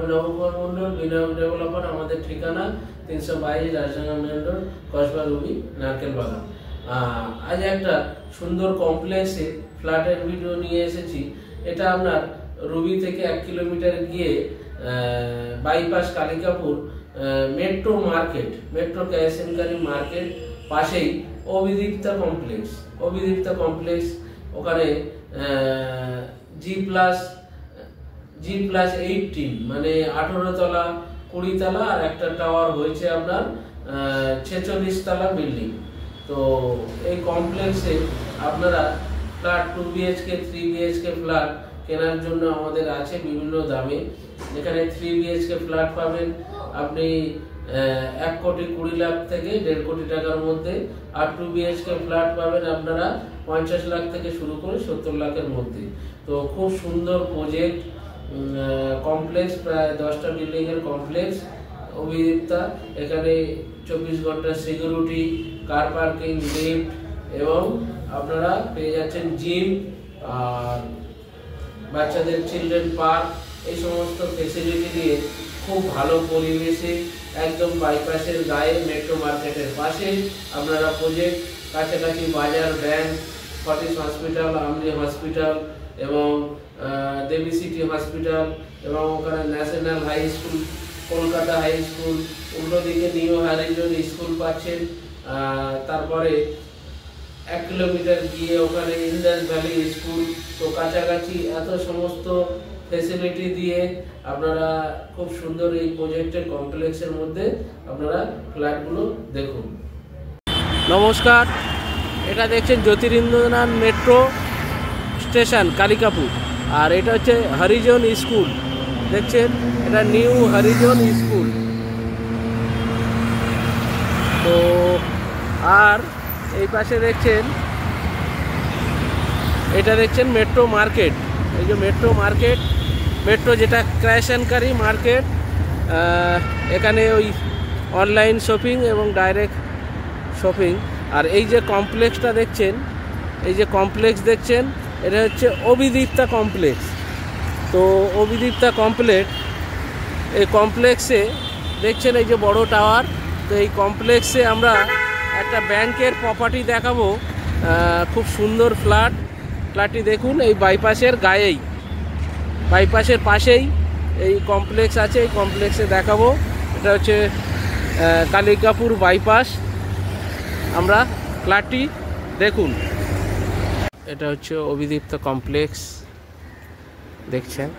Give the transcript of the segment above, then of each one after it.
Nabakumar Mondal, Vinayak developer. আমাদের ঠিকানা 322 Rajdanga main road, Kasba Ruby, Narkel Bagan. আজ একটা সুন্দর কমপ্লেক্সে ফ্ল্যাটের ভিডিও নিয়ে এসেছি। এটা আপনার রুবি থেকে 1 কিলোমিটার গিয়ে bypass Kalikapur metro market, metro ক্যাশনকারি মার্কেট পাশেই অভিদীপ্তা কমপ্লেক্স। ওখানে G+18 মানে 18 তলা, 20 তলা আর একটা টাওয়ার হয়েছে আপনার 46 তলা বিল্ডিং। তো এই কমপ্লেক্সে আপনারা ফ্ল্যাট 2 BHK 3 BHK ফ্ল্যাট কেনার জন্য আমাদের আছে বিভিন্ন দামে। এখানে 3 BHK ফ্ল্যাট পাবেন আপনি 1,20,00,000 থেকে 1.5 কোটি টাকার মধ্যে, আর 2 BHK ফ্ল্যাট পাবেন আপনারা 50 লাখ থেকে শুরু করে 70 লাখের মধ্যে। তো খুব সুন্দর প্রজেক্ট কমপ্লেক্স, প্রায় 10টা বিল্ডিং এর কমপ্লেক্স অভিদীপ্তা। এখানে 24 ঘন্টা সিকিউরিটি, কার পার্কিং, লিফট এবং আপনারা পেয়ে যাচ্ছেন জিম আর বাচ্চাদের চিলড্রেন পার্ক। এই সমস্ত ফেসিলিটি দিয়ে খুব ভালো পরিবেশে একদম বাইপাসের গায়ে মেট্রো মার্কেটের পাশে আপনারা প্রজেক্ট, কাছাকাছি বাজার, bank, Fortis hospital, AMRI hospital এবং দেবী সিটি হসপিটাল এবং ওখানে national high school, Kolkata high school, উল্টো দিকে নিউ হরিজন স্কুল পাচ্ছেন। তারপরে 1 কিলোমিটার গিয়ে ওখানে ইন্দাস ভ্যালি স্কুল। তো কাছাকাছি এত সমস্ত ফেসিলিটি দিয়ে আপনারা খুব সুন্দর এই প্রজেক্টের কমপ্লেক্সের মধ্যে আপনারা ফ্ল্যাটগুলো দেখুন। নমস্কার, এটা দেখছেন জ্যোতিরিন্দ্রনাথ মেট্রো স্টেশন কালিকাপুর, আর এটা হচ্ছে হরিজন স্কুল। দেখছেন এটা নিউ হরিজন স্কুল। তো আর এই পাশে দেখছেন, এটা দেখছেন মেট্রো মার্কেট। এই যে মেট্রো মার্কেট, মেট্রো যেটা ক্যাশনকারি মার্কেট, এখানে ওই অনলাইন শপিং এবং ডাইরেক্ট শপিং। আর এই যে কমপ্লেক্সটা দেখছেন, এই যে কমপ্লেক্স দেখছেন, এটা হচ্ছে অভিদীপ্তা কমপ্লেক্স। তো অভিদীপ্তা কমপ্লেক্স, এই কমপ্লেক্সে দেখছেন এই যে বড় টাওয়ার। তো এই কমপ্লেক্সে আমরা একটা ব্যাংকের প্রপার্টি দেখাবো, খুব সুন্দর ফ্ল্যাটটি দেখুন। এই বাইপাসের গায়েই, বাইপাসের পাশেই এই কমপ্লেক্স আছে। এই কমপ্লেক্সে দেখাবো, এটা হচ্ছে কালিকাপুর বাইপাস। আমরা ফ্ল্যাটটি দেখুন। এটা হচ্ছে অভিদীপ্তা কমপ্লেক্স, দেখছেন।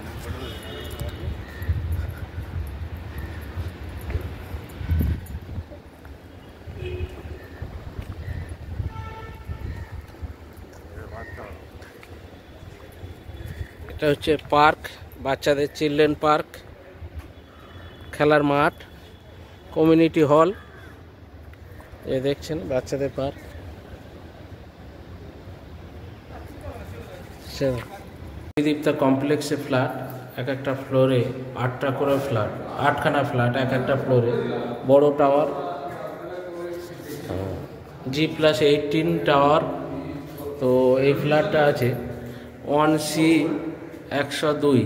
এটা হচ্ছে পার্ক, বাচ্চাদের চিলড্রেন পার্ক, খেলার মাঠ, কমিউনিটি হল। এ দেখছেন বাচ্চাদের পার্ক। অভিদীপ্তা কমপ্লেক্সে ফ্ল্যাট, এক একটা ফ্লোরে 8টা করে ফ্ল্যাট, 8খানা ফ্ল্যাট এক একটা ফ্লোরে। বড় টাওয়ার, G+18 টাওয়ার। তো এই ফ্ল্যাটটা আছে 1C102।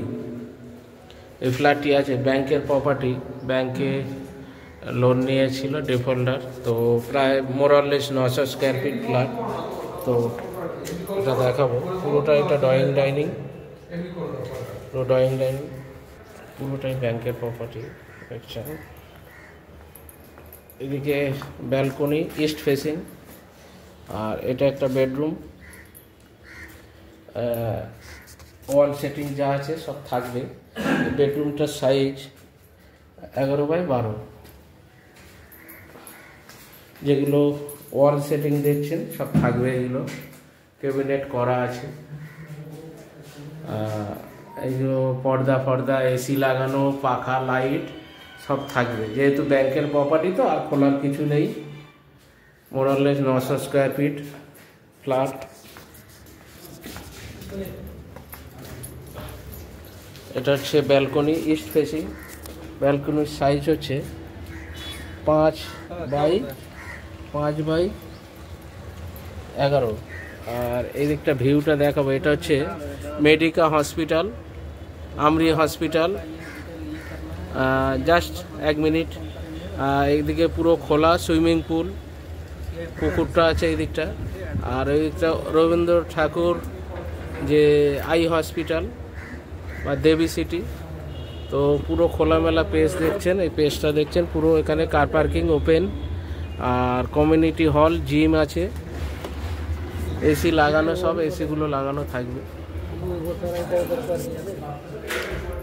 এই ফ্ল্যাটটি আছে ব্যাংকের প্রপার্টি, ব্যাংকে লোন নিয়েছিল ডিফল্টার। তো প্রায় মোরাললেস 900 স্কোয়ার ফিট ফ্ল্যাট। তো এটা দেখাবো পুরোটা। এটা ড্রয়িং ডাইনিং, পুরোটাই ব্যাংকের প্রপার্টি। দেখছেন এদিকে ব্যালকনি, ইস্ট ফেসিং। আর এটা একটা বেডরুম, ওয়াল সেটিং যা আছে সব থাকবে। বেডরুমটার সাইজ 11x12। যেগুলো ওয়াল সেটিং দেখছেন সব থাকবে, এগুলো ক্যাবিনেট করা আছে। এইগুলো পর্দা, এসি লাগানো, পাখা, লাইট সব থাকবে। যেহেতু ব্যাংকের প্রপার্টি তো আর খোলার কিছু নেই। মোরাললেস 900 স্কোয়ার ফিট ফ্ল্যাট। এটা হচ্ছে ব্যালকনি, ইস্ট ফেসিং। ব্যালকনির সাইজ হচ্ছে 5x11। আর এই দিকটা ভিউটা দেখাবো। এটা হচ্ছে Medica hospital, AMRI hospital, just 1 minute. এইদিকে পুরো খোলা সুইমিং পুল, পুকুরটা আছে এই দিকটা। আর এই দিকটা রবীন্দ্র ঠাকুর যে আই হসপিটাল বা দেবী সিটি। তো পুরো খোলামেলা পেজ দেখছেন, এই পেজটা দেখছেন পুরো। এখানে কার পার্কিং ওপেন, আর কমিউনিটি হল, জিম আছে, এসি লাগানো, সব এসিগুলো লাগানো থাকবে।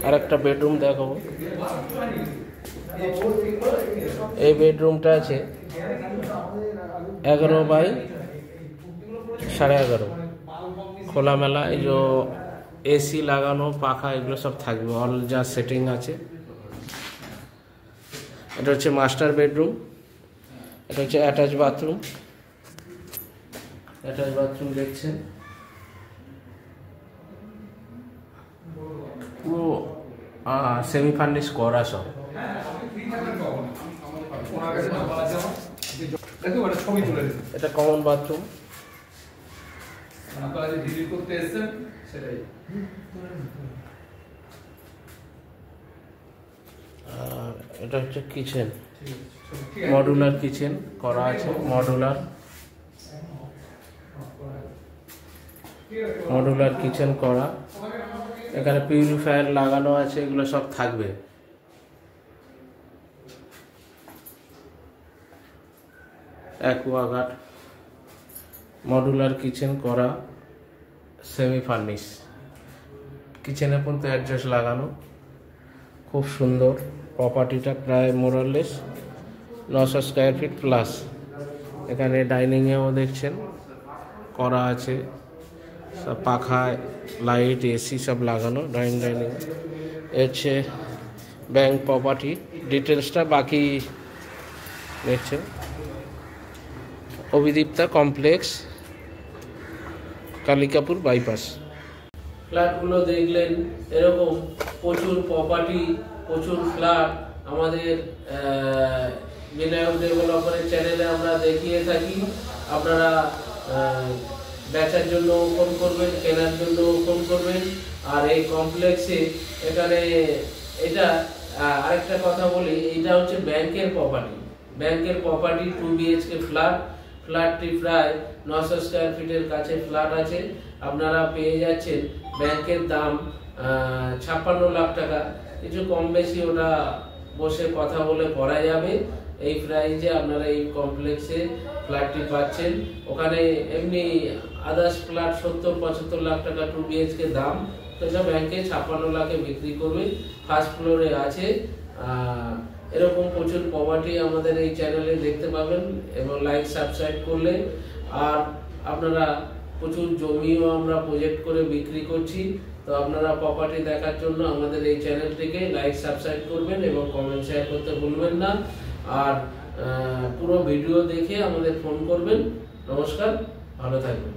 আর একটা বেডরুম দেখাবো। এই বেডরুমটা আছে 11 বাই 11.5, খোলামেলা। এই যে এসি লাগানো, পাখা, এগুলো সব থাকবে, অল যা সেটিং আছে। এটা হচ্ছে মাস্টার বেডরুম, এটা হচ্ছে অ্যাটাচ বাথরুম। অ্যাটাচ বাথরুম দেখছেন, পুরো সেমি ফার্নিশ করা সব। এটা কমন বাথরুম। আর এটা হচ্ছে কিচেন, মডুলার কিচেন করা আছে, মডুলার কিচেন করা। এখানে পিউরিফায়ার লাগানো আছে, এগুলো সব থাকবে। অ্যাকোয়াগার্ড, মডুলার কিচেন করা, সেমি ফার্নিশ। কিচেনে পর্যন্ত অ্যাডজাস্ট লাগানো, খুব সুন্দর। প্রপার্টিটা প্রায় মোরাললেস 900 স্কোয়ার ফিট প্লাস। এখানে ডাইনিংয়েও দেখছেন করা আছে, সব পাখা, লাইট, এসি সব লাগানো ডাইনিং। হচ্ছে ব্যাংক প্রপার্টি ডিটেলসটা বাকি দেখছেন। অভিদীপ্তা কমপ্লেক্স, কালিকাপুর বাইপাস। ফ্ল্যাটগুলো দেখলেন, এরকম প্রচুর প্রপার্টি, প্রচুর ফ্ল্যাট আমাদের বিনায়ক ডেভেলপারের চ্যানেলে আমরা দেখিয়ে থাকি। আপনারা বেচার জন্য ফোন করবেন, কেনার জন্য ফোন করবেন। আর এই কমপ্লেক্সে এখানে এটা আরেকটা কথা বলি, এটা হচ্ছে ব্যাংকের প্রপার্টি। 2 BHK ফ্ল্যাটটি প্রায় 900 স্কোয়ার ফিটের কাছে ফ্ল্যাট আছে। আপনারা পেয়ে যাচ্ছেন, ব্যাংকের দাম 56 লাখ টাকা। কিছু কম বেশি ওটা বসে কথা বলে করা যাবে। এই প্রাইজে আপনারা এই কমপ্লেক্সে ফ্ল্যাটটি পাচ্ছেন। ওখানে এমনি আদার্স ফ্ল্যাট 70-75 লাখ টাকা 2 BHK দাম, তো এটা ব্যাংকে 56 লাখে বিক্রি করবে। ফার্স্ট ফ্লোরে আছে। এরকম প্রচুর প্রপার্টি আমাদের এই চ্যানেলে দেখতে পাবেন, এবং লাইক সাবস্ক্রাইব করলে। আর আপনারা প্রচুর জমিও আমরা প্রজেক্ট করে বিক্রি করছি। তো আপনারা প্রপার্টি দেখার জন্য আমাদের এই চ্যানেলটিকে লাইক সাবস্ক্রাইব করবেন এবং কমেন্ট শেয়ার করতে ভুলবেন না। আর পুরো ভিডিও দেখে আমাদের ফোন করবেন। নমস্কার, ভালো থাকবেন।